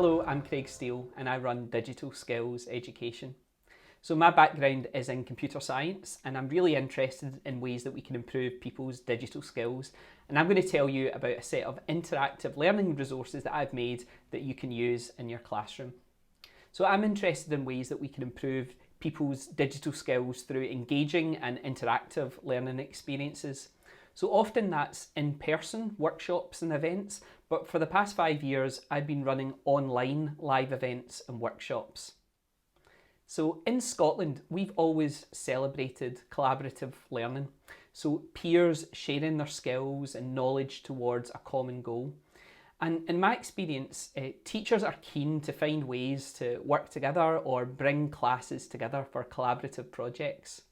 Hello, I'm Craig Steele and I run Digital Skills Education. So my background is in computer science and I'm really interested in ways that we can improve people's digital skills, and I'm going to tell you about a set of interactive learning resources that I've made that you can use in your classroom. So I'm interested in ways that we can improve people's digital skills through engaging and interactive learning experiences. So often that's in-person workshops and events, but for the past 5 years I've been running online live events and workshops. So in Scotland we've always celebrated collaborative learning, so peers sharing their skills and knowledge towards a common goal. And in my experience, teachers are keen to find ways to work together or bring classes together for collaborative projects.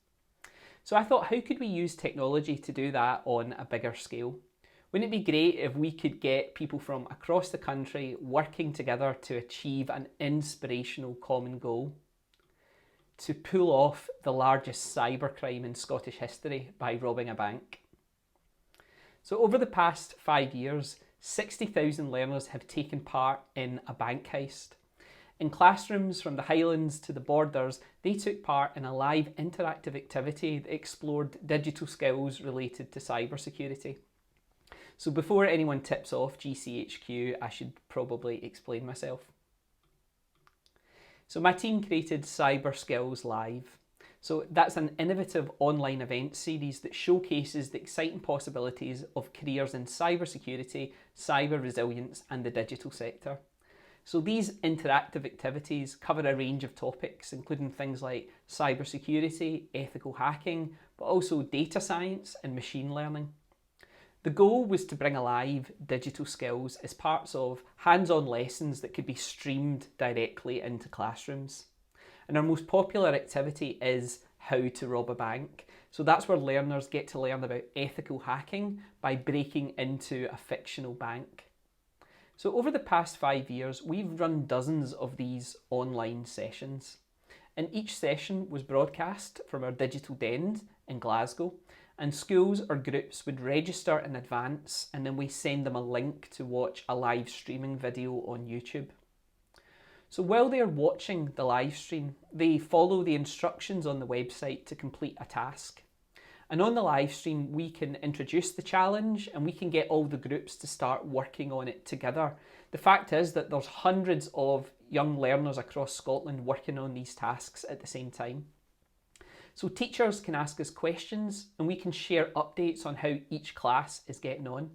So I thought, how could we use technology to do that on a bigger scale? Wouldn't it be great if we could get people from across the country working together to achieve an inspirational common goal? To pull off the largest cybercrime in Scottish history by robbing a bank. So over the past 5 years, 60,000 learners have taken part in a bank heist. In classrooms from the Highlands to the Borders, they took part in a live interactive activity that explored digital skills related to cybersecurity. So before anyone tips off GCHQ, I should probably explain myself. So my team created Cyber Skills Live. So that's an innovative online event series that showcases the exciting possibilities of careers in cybersecurity, cyber resilience and the digital sector. So these interactive activities cover a range of topics, including things like cybersecurity, ethical hacking, but also data science and machine learning. The goal was to bring alive digital skills as parts of hands-on lessons that could be streamed directly into classrooms. And our most popular activity is how to rob a bank. So that's where learners get to learn about ethical hacking by breaking into a fictional bank. So over the past 5 years, we've run dozens of these online sessions. And each session was broadcast from our digital den in Glasgow. And schools or groups would register in advance and then we send them a link to watch a live streaming video on YouTube. So while they're watching the live stream, they follow the instructions on the website to complete a task. And on the live stream, we can introduce the challenge and we can get all the groups to start working on it together. The fact is that there's hundreds of young learners across Scotland working on these tasks at the same time. So teachers can ask us questions and we can share updates on how each class is getting on.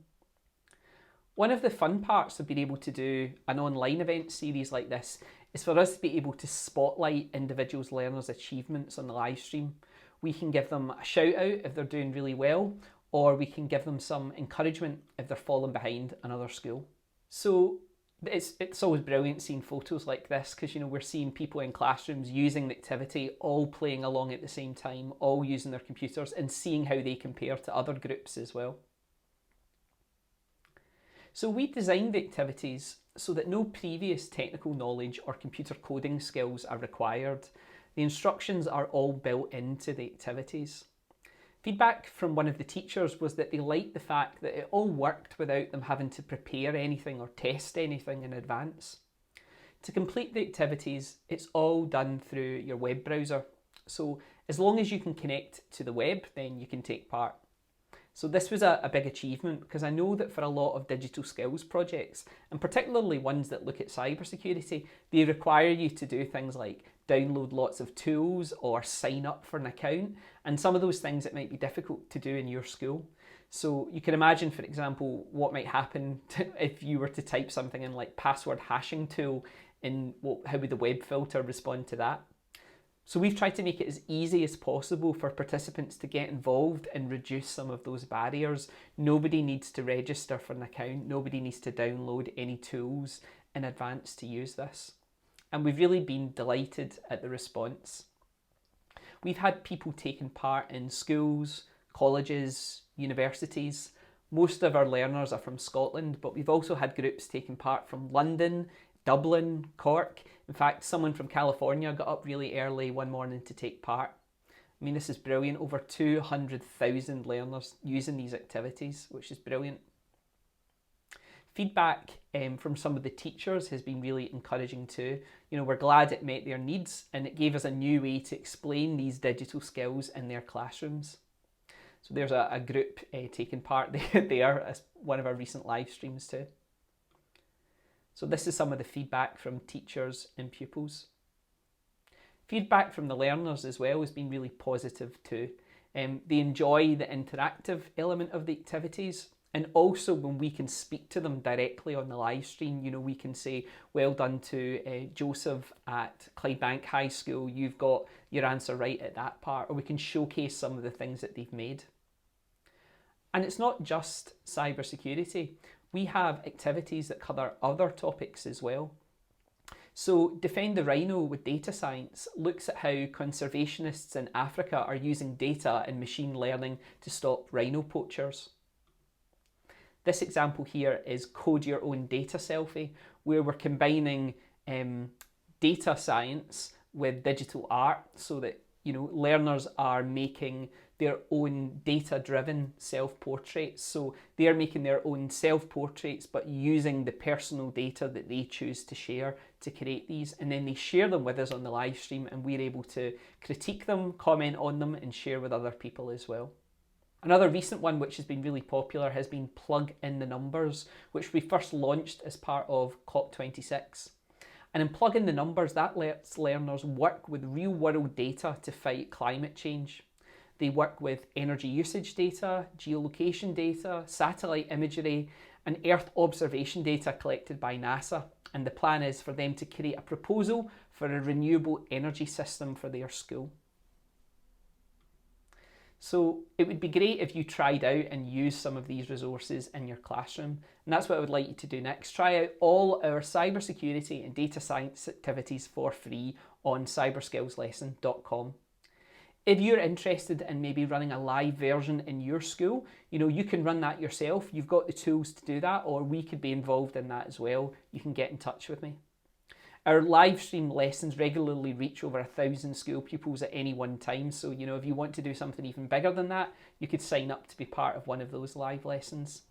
One of the fun parts of being able to do an online event series like this is for us to be able to spotlight individuals' learners' achievements on the live stream. We can give them a shout out if they're doing really well, or we can give them some encouragement if they're falling behind another school. So it's always brilliant seeing photos like this because we're seeing people in classrooms using the activity, all playing along at the same time, all using their computers and seeing how they compare to other groups as well. So we designed the activities so that no previous technical knowledge or computer coding skills are required. The instructions are all built into the activities. Feedback from one of the teachers was that they liked the fact that it all worked without them having to prepare anything or test anything in advance. To complete the activities, it's all done through your web browser. So as long as you can connect to the web, then you can take part. So this was a big achievement because I know that for a lot of digital skills projects, and particularly ones that look at cybersecurity, they require you to do things like download lots of tools or sign up for an account, and some of those things it might be difficult to do in your school. So you can imagine, for example, what might happen if you were to type something in like password hashing tool, how would the web filter respond to that? So we've tried to make it as easy as possible for participants to get involved and reduce some of those barriers. Nobody needs to register for an account. Nobody needs to download any tools in advance to use this. And we've really been delighted at the response. We've had people taking part in schools, colleges, universities. Most of our learners are from Scotland, but we've also had groups taking part from London, Dublin, Cork. In fact, someone from California got up really early one morning to take part. I mean, this is brilliant. Over 200,000 learners using these activities, which is brilliant. Feedback from some of the teachers has been really encouraging too. We're glad it met their needs and it gave us a new way to explain these digital skills in their classrooms. So there's a group taking part there as one of our recent live streams too. So this is some of the feedback from teachers and pupils. Feedback from the learners as well has been really positive too. They enjoy the interactive element of the activities, and also when we can speak to them directly on the live stream, we can say, well done to Joseph at Clydebank High School, you've got your answer right at that part, or we can showcase some of the things that they've made. And it's not just cybersecurity. We have activities that cover other topics as well. So Defend the Rhino with data science looks at how conservationists in Africa are using data and machine learning to stop rhino poachers. This example here is Code Your Own Data Selfie, where we're combining data science with digital art so that learners are making their own data-driven self-portraits. So they're making their own self-portraits but using the personal data that they choose to share to create these, and then they share them with us on the live stream and we're able to critique them, comment on them and share with other people as well. Another recent one which has been really popular has been Plug in the Numbers, which we first launched as part of COP26. And in Plug in the Numbers, that lets learners work with real world data to fight climate change. They work with energy usage data, geolocation data, satellite imagery, and Earth observation data collected by NASA. And the plan is for them to create a proposal for a renewable energy system for their school. So it would be great if you tried out and used some of these resources in your classroom. And that's what I would like you to do next. Try out all our cybersecurity and data science activities for free on cyberskillslesson.com. If you're interested in maybe running a live version in your school, you can run that yourself. You've got the tools to do that, or we could be involved in that as well. You can get in touch with me. Our live stream lessons regularly reach over 1,000 school pupils at any one time. So, if you want to do something even bigger than that, you could sign up to be part of one of those live lessons.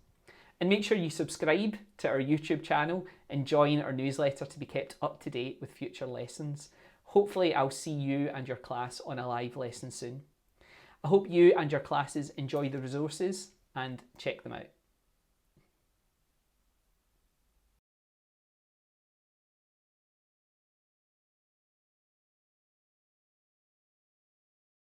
And make sure you subscribe to our YouTube channel and join our newsletter to be kept up to date with future lessons. Hopefully I'll see you and your class on a live lesson soon. I hope you and your classes enjoy the resources and check them out.